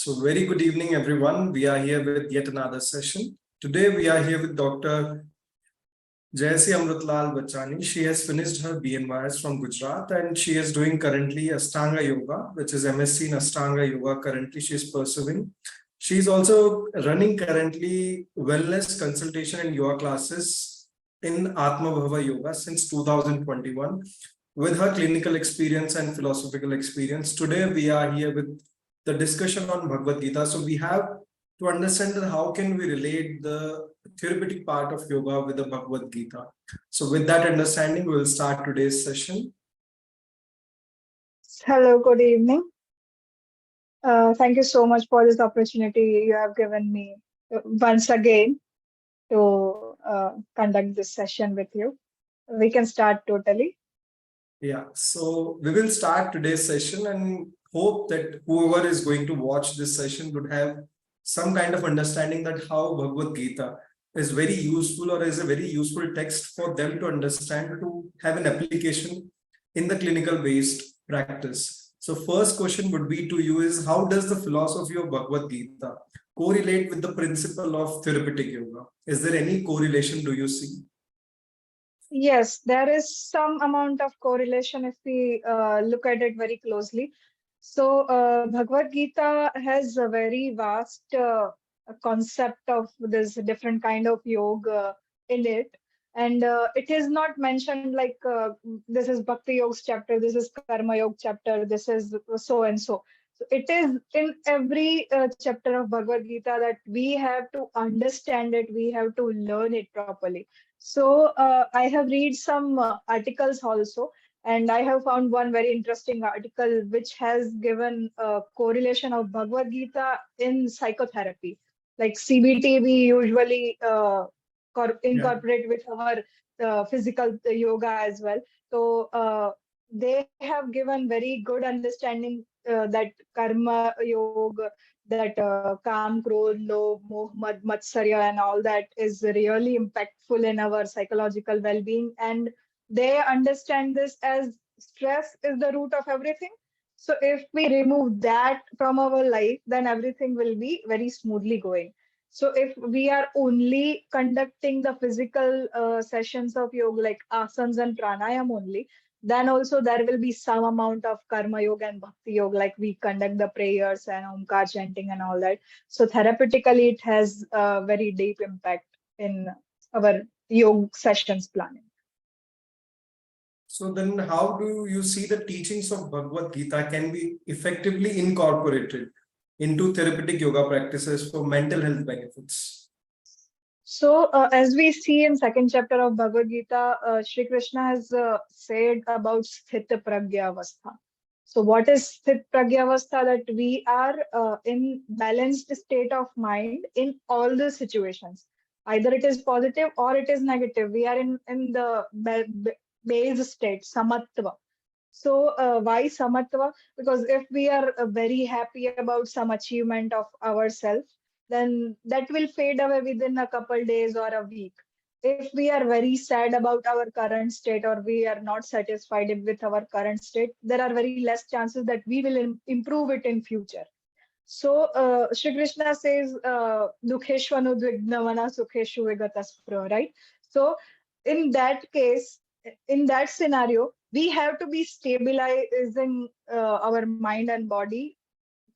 So very good evening, everyone. We are here with yet another session. Today, we are here with Dr. Jayati Amrutlal Bachani. She has finished her BMYS from Gujrat and she is doing currently Ashtanga Yoga, which is MSc in Ashtanga Yoga. Currently, she is pursuing. She is also running currently wellness consultation and yoga classes in Atma Bhava Yoga since 2021 with her clinical experience and philosophical experience. Today, we are here with the discussion on Bhagavad Gita. So we have to understand that how can we relate the therapeutic part of yoga with the Bhagavad Gita. So with that understanding, we will start today's session. Hello, good evening. Thank you so much for this opportunity you have given me once again to conduct this session with you. We can start totally. Yeah, so we will start today's session and hope that whoever is going to watch this session would have some kind of understanding that how Bhagavad Gita is very useful or is a very useful text for them to understand, to have an application in the clinical based practice. So first question would be to you is, how does the philosophy of Bhagavad Gita correlate with the principle of therapeutic yoga? Is there any correlation do you see? Yes, there is some amount of correlation if we look at it very closely. So Bhagavad Gita has a very vast concept of this different kind of yoga in it. And it is not mentioned like this is Bhakti Yoga chapter, this is Karma Yoga chapter, this is so and so. So it is in every chapter of Bhagavad Gita that we have to understand it, we have to learn it properly. So I have read some articles also, and I have found one very interesting article which has given a correlation of Bhagavad Gita in psychotherapy. Like CBT, we usually incorporate with our physical yoga as well. So they have given very good understanding that karma yoga, that Kam, Krodh, Lobh, Moh, Mad, Matsarya and all that is really impactful in our psychological well-being. And they understand this as stress is the root of everything. So if we remove that from our life, then everything will be very smoothly going. So if we are only conducting the physical sessions of yoga like asanas and pranayam only, then also there will be some amount of karma yoga and bhakti yoga, like we conduct the prayers and omkar chanting and all that. So therapeutically, it has a very deep impact in our yoga sessions planning. So then how do you see the teachings of Bhagavad Gita can be effectively incorporated into therapeutic yoga practices for mental health benefits? So as we see in second chapter of Bhagavad Gita, Shri Krishna has said about Sthita Pragya Avastha. So what is Sthit Pragya Avastha? That we are in balanced state of mind in all the situations. Either it is positive or it is negative. We are in the base state, Samatva. So why Samatva? Because if we are very happy about some achievement of ourselves, then that will fade away within a couple days or a week. If we are very sad about our current state or we are not satisfied with our current state, there are very less chances that we will improve it in future. So Shri Krishna says, Dukheshvanu Dvignavana Sukheshu Vigataspra, right? So in that case, in that scenario, we have to be stabilizing our mind and body,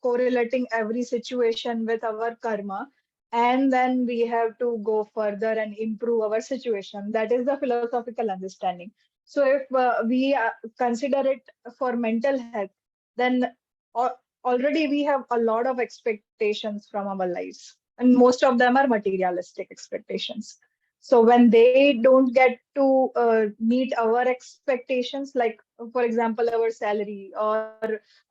correlating every situation with our karma, and then we have to go further and improve our situation. That is the philosophical understanding. So if we consider it for mental health, then already we have a lot of expectations from our lives, and most of them are materialistic expectations. So when they don't get to meet our expectations, like for example our salary or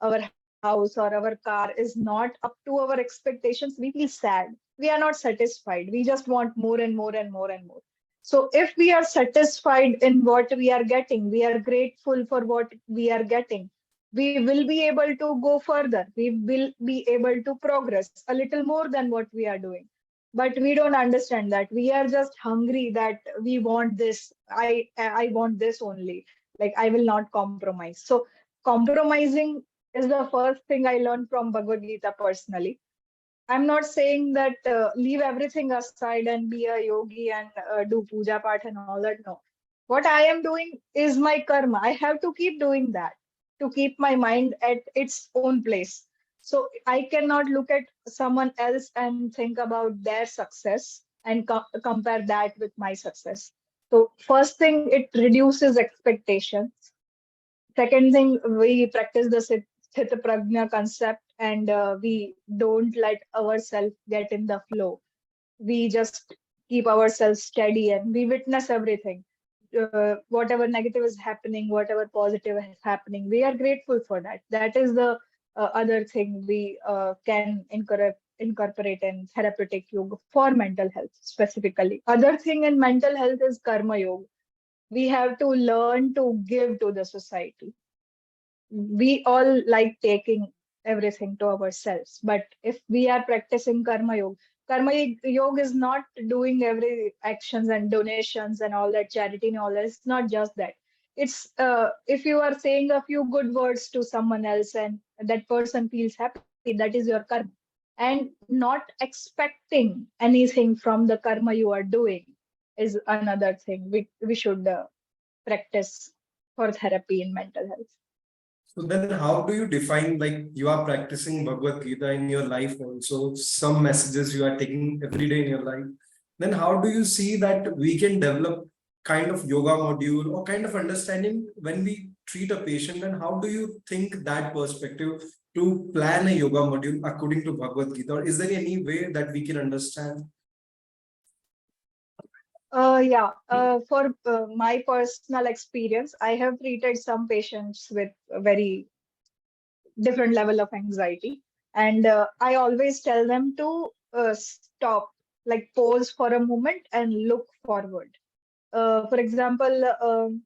our house or our car is not up to our expectations, we feel sad. We are not satisfied. We just want more and more and more and more. So if we are satisfied in what we are getting, we are grateful for what we are getting, we will be able to go further. We will be able to progress a little more than what we are doing. But we don't understand that. We are just hungry that we want this. I want this only. Like I will not compromise. So compromising is the first thing I learned from Bhagavad Gita personally. I'm not saying that leave everything aside and be a yogi and do puja path and all that. No. What I am doing is my karma. I have to keep doing that to keep my mind at its own place. So I cannot look at someone else and think about their success and compare that with my success. So first thing, it reduces expectations. Second thing, we practice the Sthita Prajna concept, and we don't let ourselves get in the flow. We just keep ourselves steady and we witness everything. Whatever negative is happening, whatever positive is happening, we are grateful for that. That is the other thing we can incorporate in therapeutic yoga for mental health specifically. Other thing in mental health is karma yoga. We have to learn to give to the society. We all like taking everything to ourselves, but if we are practicing karma yoga is not doing every actions and donations and all that, charity and all that. It's not just that. It's if you are saying a few good words to someone else and that person feels happy, that is your karma. And not expecting anything from the karma you are doing is another thing we should practice for therapy in mental health. So then how do you define, like you are practicing Bhagavad Gita in your life also, some messages you are taking every day in your life. Then how do you see that we can develop kind of yoga module or kind of understanding when we treat a patient, and how do you think that perspective to plan a yoga module according to Bhagavad Gita? Or is there any way that we can understand? For my personal experience, I have treated some patients with a very different level of anxiety, and I always tell them to stop, like pause for a moment and look forward. For example,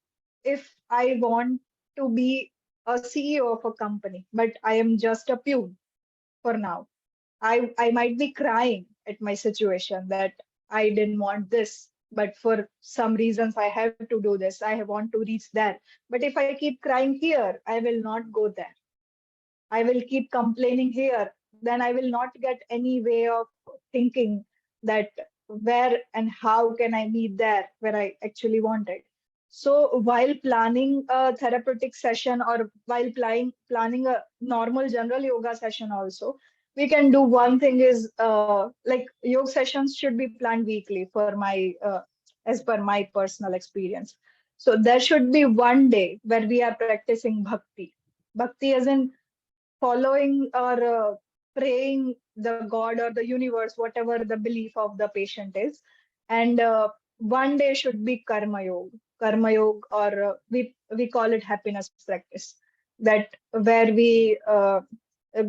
if I want to be a CEO of a company, but I am just a peon for now, I might be crying at my situation that I didn't want this, but for some reasons I have to do this. I want to reach there. But if I keep crying here, I will not go there. I will keep complaining here. Then I will not get any way of thinking that where and how can I meet there where I actually wanted. So while planning a therapeutic session or while planning a normal general yoga session also, we can do one thing is like yoga sessions should be planned weekly for my as per my personal experience. So there should be one day where we are practicing bhakti. Bhakti as in following or praying the god or the universe, whatever the belief of the patient is. And one day should be karma yoga, or we call it happiness practice, that where we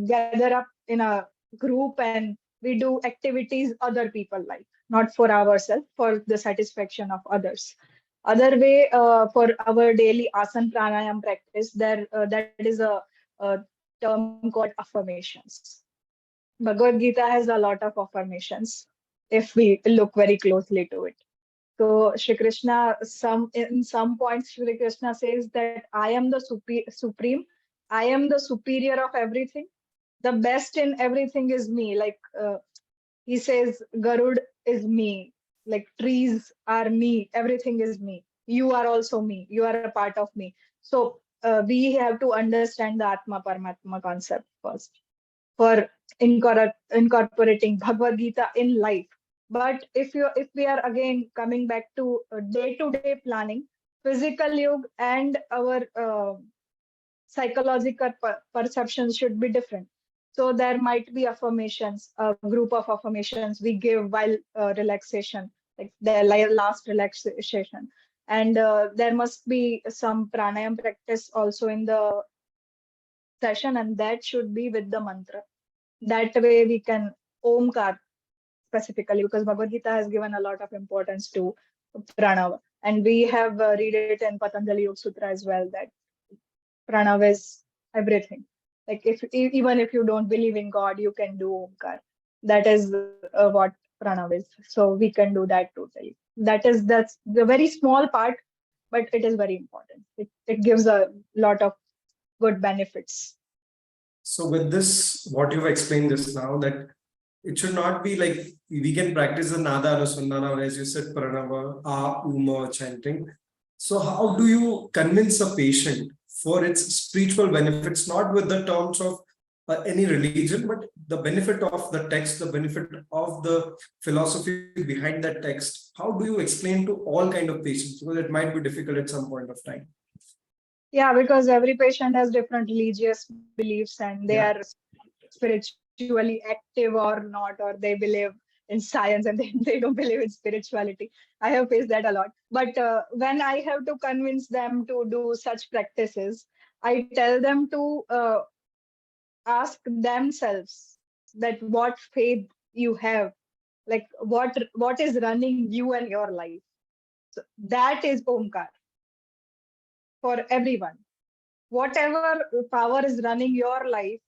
gather up in a group and we do activities other people like, not for ourselves, for the satisfaction of others. Other way, for our daily asan pranayam practice, there that is a term called affirmations. Bhagavad Gita has a lot of affirmations if we look very closely to it. So Shri Krishna, in some points, Shri Krishna says that I am the supreme, I am the superior of everything. The best in everything is me. Like he says, Garud is me. Like trees are me. Everything is me. You are also me. You are a part of me. So we have to understand the Atma Paramatma concept first for incorporating Bhagavad Gita in life. But if we are again coming back to day-to-day planning, physical yoga and our psychological perceptions should be different. So there might be affirmations, a group of affirmations we give while relaxation, like the last relaxation. And there must be some pranayam practice also in the session, and that should be with the mantra. That way we can omkar specifically, because Bhagavad Gita has given a lot of importance to pranava. And we have read it in Patanjali Yoga Sutra as well, that pranava is everything. Like if even if you don't believe in God, you can do omkar. That is what pranava is. So we can do that totally. That's the very small part, but it is very important. It gives a lot of good benefits. So with this, what you've explained just now, that it should not be like we can practice the nada anusandhana, or as you said, pranava, uma chanting. So how do you convince a patient for its spiritual benefits, not with the terms of any religion, but the benefit of the text, the benefit of the philosophy behind that text? How do you explain to all kind of patients? Because it might be difficult at some point of time. Yeah, because every patient has different religious beliefs and they Yeah. are spiritually active or not, or they believe in science and they don't believe in spirituality. I have faced that a lot. But when I have to convince them to do such practices, I tell them to ask themselves that what faith you have, like what is running you and your life. So that is Omkar for everyone. Whatever power is running your life,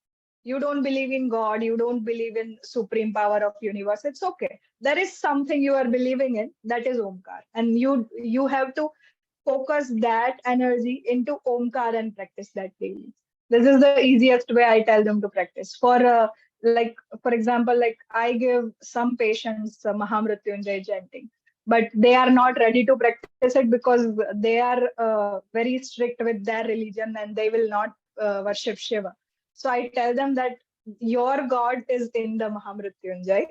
you don't believe in God, you don't believe in supreme power of universe, it's okay. There is something you are believing in, that is Omkar. And you have to focus that energy into Omkar and practice that daily. This is the easiest way I tell them to practice. Like, for example, like I give some patients Mahamrityunjay chanting, but they are not ready to practice it because they are very strict with their religion and they will not worship Shiva. So I tell them that your God is in the Mahamrityunjay.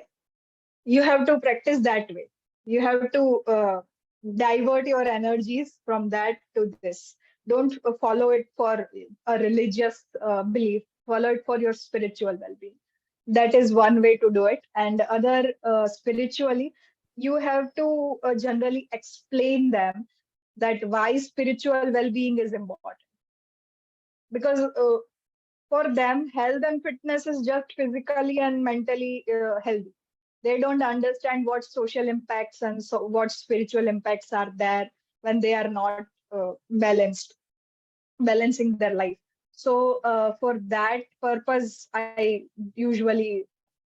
You have to practice that way. You have to divert your energies from that to this. Don't follow it for a religious belief. Follow it for your spiritual well-being. That is one way to do it. And other spiritually, you have to generally explain them that why spiritual well-being is important. Because for them, health and fitness is just physically and mentally healthy. They don't understand what social impacts and so what spiritual impacts are there when they are not balancing their life. So for that purpose, I usually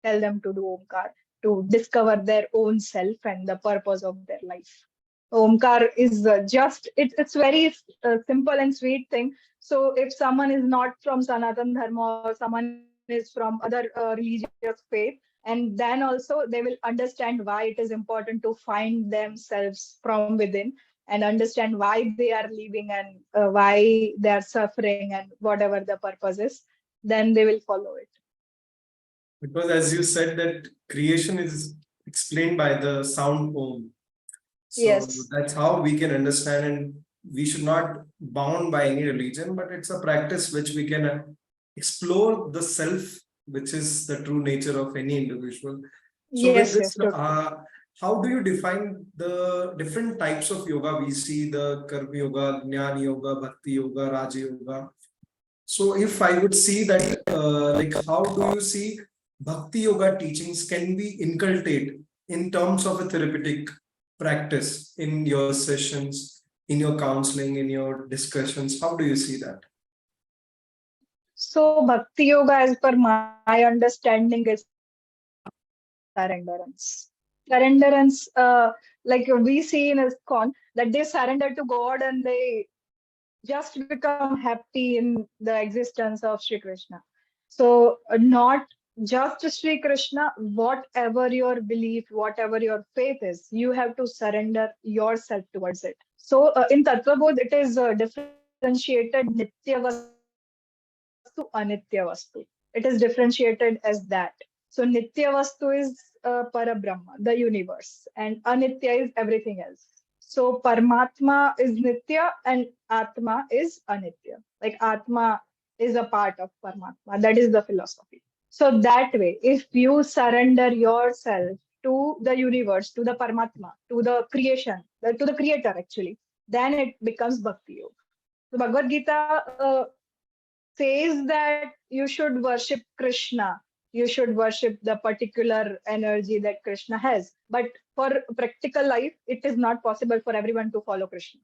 tell them to do Omkar, to discover their own self and the purpose of their life. Omkar is it's very simple and sweet thing. So if someone is not from Sanatan Dharma or someone is from other religious faith, and then also they will understand why it is important to find themselves from within and understand why they are living and why they are suffering and whatever the purpose is, then they will follow it. Because as you said that creation is explained by the sound Om. So Yes. that's how we can understand, and we should not bound by any religion, but it's a practice which we can explore the self, which is the true nature of any individual. So with Yes, this, yes, totally. how do you define the different types of yoga? We see the Karma Yoga, Jnana Yoga, Bhakti Yoga, Raja Yoga. So if I would see that, like how do you see Bhakti Yoga teachings can be inculcated in terms of a therapeutic practice in your sessions, in your counseling, in your discussions? How do you see that? So Bhakti Yoga, as per my understanding, is surrenderance. Surrenderance, like we see in ISKCON, that they surrender to God and they just become happy in the existence of Sri Krishna. So not just Sri Krishna, whatever your belief, whatever your faith is, you have to surrender yourself towards it. So in Tattva Bodh, it is differentiated Nitya Vastu, Anitya Vastu. It is differentiated as that. So Nitya Vastu is Parabrahma, the universe, and Anitya is everything else. So Paramatma is Nitya and Atma is Anitya. Like Atma is a part of Paramatma. That is the philosophy. So that way, if you surrender yourself to the universe, to the Paramatma, to the creation, to the creator actually, then it becomes Bhakti Yoga. So Bhagavad Gita says that you should worship Krishna. You should worship the particular energy that Krishna has. But for practical life, it is not possible for everyone to follow Krishna.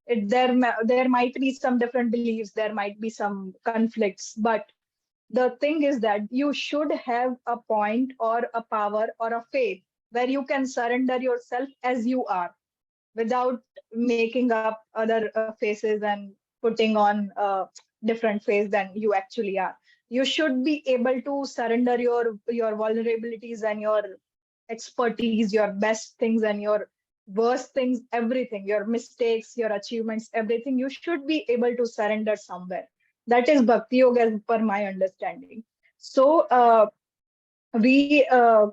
There might be some different beliefs, there might be some conflicts, but the thing is that you should have a point or a power or a faith where you can surrender yourself as you are without making up other faces and putting on a different face than you actually are. You should be able to surrender your vulnerabilities and your expertise, your best things and your worst things, everything, your mistakes, your achievements, everything. You should be able to surrender somewhere. That is Bhakti Yoga as per my understanding. So we uh,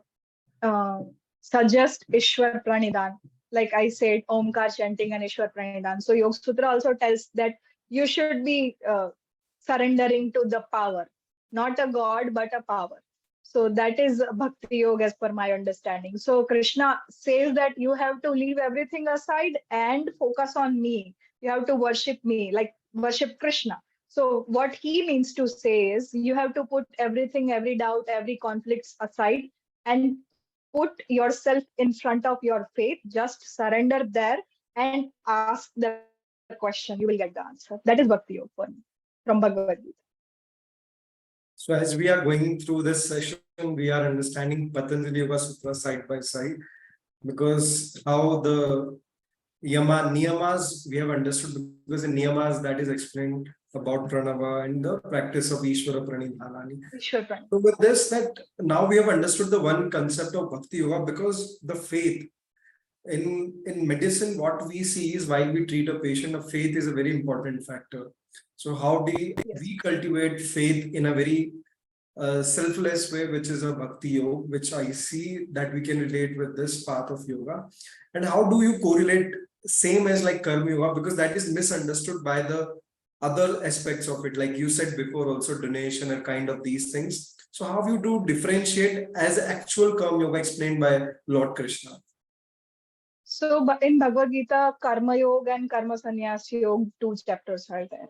suggest Ishwar Pranidhan. Like I said, Omkar chanting and Ishwar Pranidhan. So Yoga Sutra also tells that you should be surrendering to the power, not a god, but a power. So that is Bhakti Yoga as per my understanding. So Krishna says that you have to leave everything aside and focus on me. You have to worship me, like worship Krishna. So what he means to say is you have to put everything, every doubt, every conflicts aside and put yourself in front of your faith. Just surrender there and ask the question. You will get the answer. That is Bhakti Yoga for me from Bhagavad Gita. So as we are going through this session, we are understanding Patanjali Yoga Sutra side by side, because how the niyamas we have understood, because in niyamas that is explained about pranava and the practice of Ishvara Pranidhanani. Ishwar Pranidhan. So with this, that now we have understood the one concept of Bhakti Yoga, because the faith in medicine, what we see is while we treat a patient, a faith is a very important factor. So how do Yes. we cultivate faith in a very selfless way, which is a Bhakti Yoga, which I see that we can relate with this path of yoga. And how do you correlate same as like Karma Yoga, because that is misunderstood by the other aspects of it, like you said before, also donation and kind of these things. So how you do differentiate as actual Karma Yoga explained by Lord Krishna? So in Bhagavad Gita, Karma Yoga and Karma Sannyas Yoga, two chapters are there.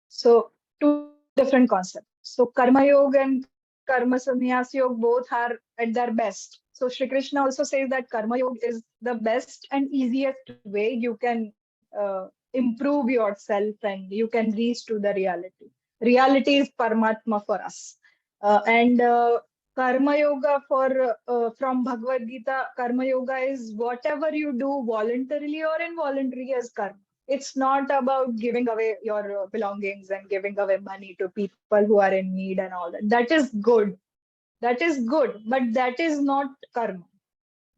So two different concepts. So Karma Yoga and Karma Sannyas Yoga both are at their best. So Shri Krishna also says that Karma Yoga is the best and easiest way you can improve yourself and you can reach to the reality. Reality is Paramatma for us. And Karma Yoga from Bhagavad Gita, Karma Yoga is whatever you do voluntarily or involuntarily as karma. It's not about giving away your belongings and giving away money to people who are in need and all that. That is good. That is good, but that is not karma.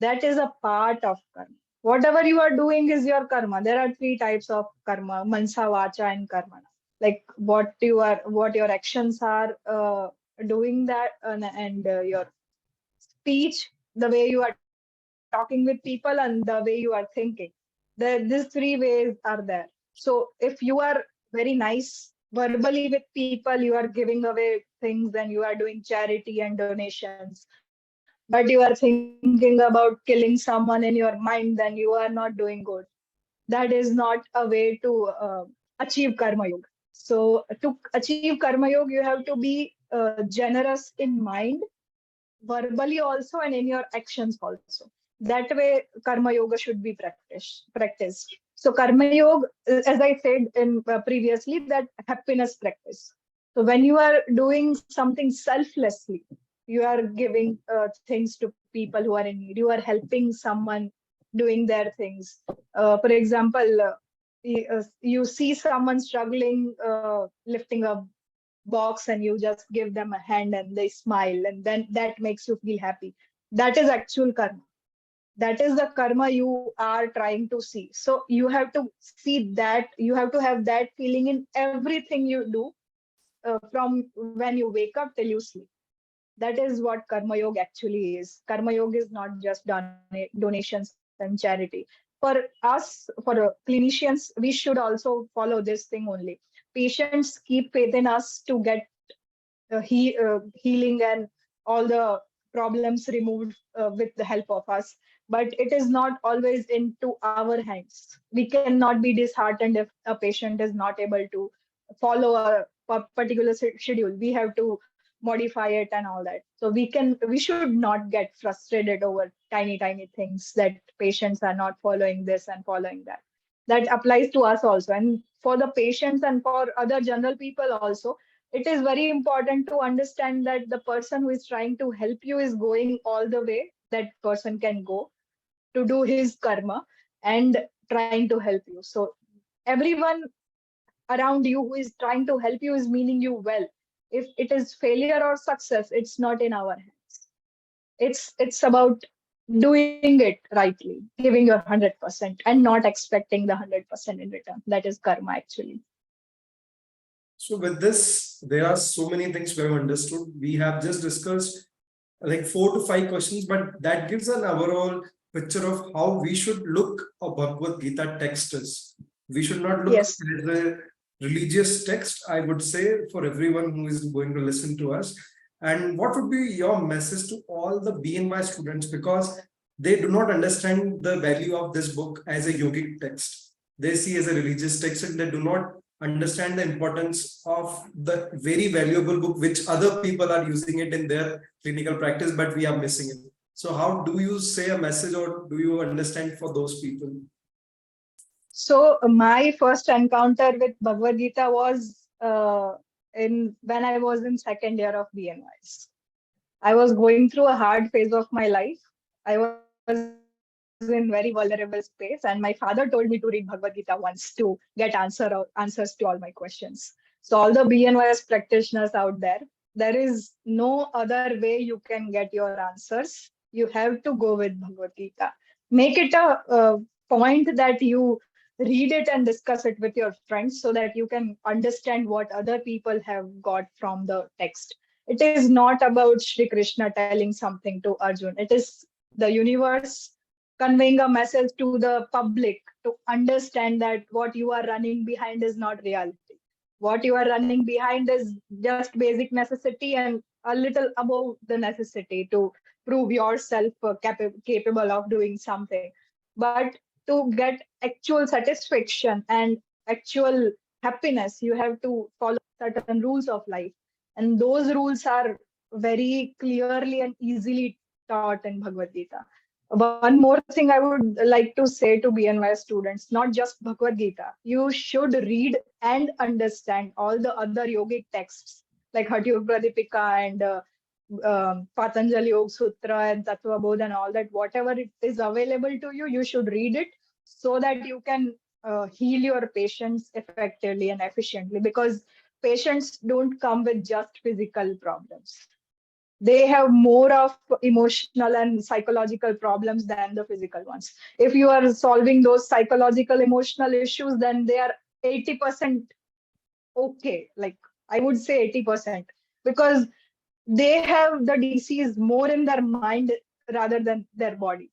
That is a part of karma. Whatever you are doing is your karma. There are three types of karma: mansa, vacha, and karma. Like what your actions are doing that, and your speech, the way you are talking with people, and the way you are thinking. These three ways are there. So if you are very nice verbally with people, you are giving away things and you are doing charity and donations, but you are thinking about killing someone in your mind, then you are not doing good. That is not a way to achieve karma yoga. So to achieve karma yoga, you have to be generous in mind, verbally also, and in your actions also. That way karma yoga should be practiced. So karma yoga, as I said in previously, that happiness practice. So when you are doing something selflessly, you are giving things to people who are in need, you are helping someone doing their things. For example, you see someone struggling lifting a box and you just give them a hand and they smile, and then that makes you feel happy. That is actual karma. That is the karma you are trying to see. So you have to see that, you have to have that feeling in everything you do, from when you wake up till you sleep. That is what karma yoga actually is. Karma yoga is not just donations and charity. For us, for clinicians, we should also follow this thing only. Patients keep faith in us to get healing and all the problems removed with the help of us. But it is not always into our hands. We cannot be disheartened if a patient is not able to follow a particular schedule. We have to modify it and all that. So we should not get frustrated over tiny things that patients are not following this and following that. That applies to us also, and for the patients and for other general people also. It is very important to understand that the person who is trying to help you is going all the way that person can go to do his karma and trying to help you. So everyone around you who is trying to help you is meaning you well. If it is failure or success, it's not in our hands. It's about doing it rightly, giving your 100% and not expecting the 100% in return. That is karma actually. So with this, there are so many things we have understood. We have just discussed like 4 to 5 questions, but that gives an overall picture of how we should look a Bhagavad Gita text is. We should not look Yes. at a religious text, I would say, for everyone who is going to listen to us. And what would be your message to all the BNY students, because they do not understand the value of this book as a yogic text. They see as a religious text and they do not understand the importance of the very valuable book which other people are using it in their clinical practice, but we are missing it. So how do you say a message, or do you understand for those people? So my first encounter with Bhagavad Gita was when I was in second year of BNYs. I was going through a hard phase of my life. I was in very vulnerable space, and my father told me to read Bhagavad Gita once to get answers to all my questions. So all the BNYs practitioners out there, there is no other way you can get your answers. You have to go with Bhagavad Gita. Make it a point that you read it and discuss it with your friends so that you can understand what other people have got from the text. It is not about Shri Krishna telling something to Arjun. It is the universe conveying a message to the public to understand that what you are running behind is not reality. What you are running behind is just basic necessity and a little above the necessity to prove yourself capable of doing something. But to get actual satisfaction and actual happiness, you have to follow certain rules of life. And those rules are very clearly and easily taught in Bhagavad Gita. One more thing I would like to say to BNY students, not just Bhagavad Gita, you should read and understand all the other yogic texts like Hatha Pradipika and Patanjali Yoga Sutra and Tattva Bodh and all that. Whatever it is available to you, you should read it so that you can heal your patients effectively and efficiently, because patients don't come with just physical problems. They have more of emotional and psychological problems than the physical ones. If you are solving those psychological emotional issues, then they are 80% okay. Like I would say 80%, because they have the disease more in their mind rather than their body.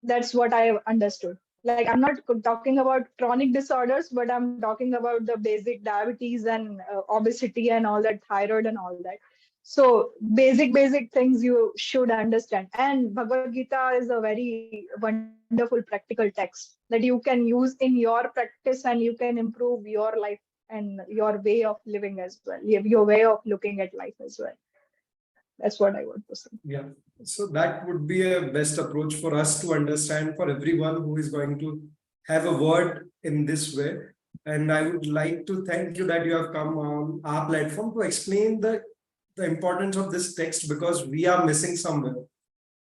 That's what I have understood. Like I'm not talking about chronic disorders, but I'm talking about the basic diabetes and obesity and all that, thyroid and all that. So basic things you should understand. And Bhagavad Gita is a very wonderful practical text that you can use in your practice, and you can improve your life and your way of living as well, your way of looking at life as well. That's what I want to say. Yeah. So that would be a best approach for us to understand, for everyone who is going to have a word in this way. And I would like to thank you that you have come on our platform to explain the importance of this text, because we are missing somewhere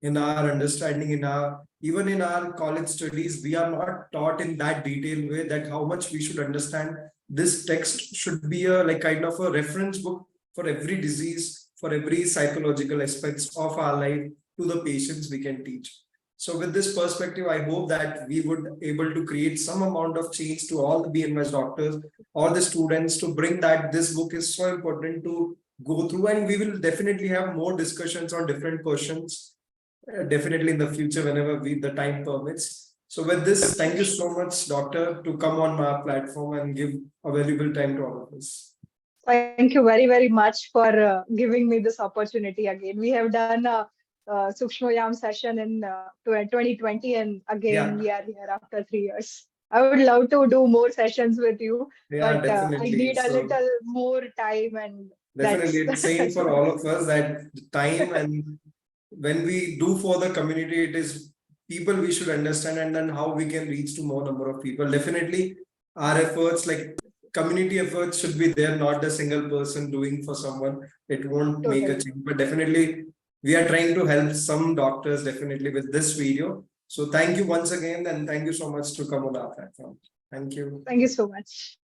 in our understanding, in our even in our college studies. We are not taught in that detailed way that how much we should understand. This text should be a like kind of a reference book for every disease, for every psychological aspects of our life to the patients we can teach. So with this perspective, I hope that we would able to create some amount of change to all the BMS doctors or the students to bring that this book is so important to go through, and we will definitely have more discussions on different questions definitely in the future whenever the time permits. So with this, thank you so much, doctor, to come on my platform and give a valuable time to all of us. Thank you very much for giving me this opportunity again. We have done a Sukshma Yam session in 2020, and again we are here after 3 years. I would love to do more sessions with you, but I need a little more time, and definitely it's same for all of us, that time and when we do for the community, it is people we should understand, and then how we can reach to more number of people. Definitely our efforts, like community efforts, should be there, not the single person doing for someone. It won't make a change, but definitely we are trying to help some doctors definitely with this video. So thank you once again, and thank you so much to come on our platform. Thank you. Thank you so much.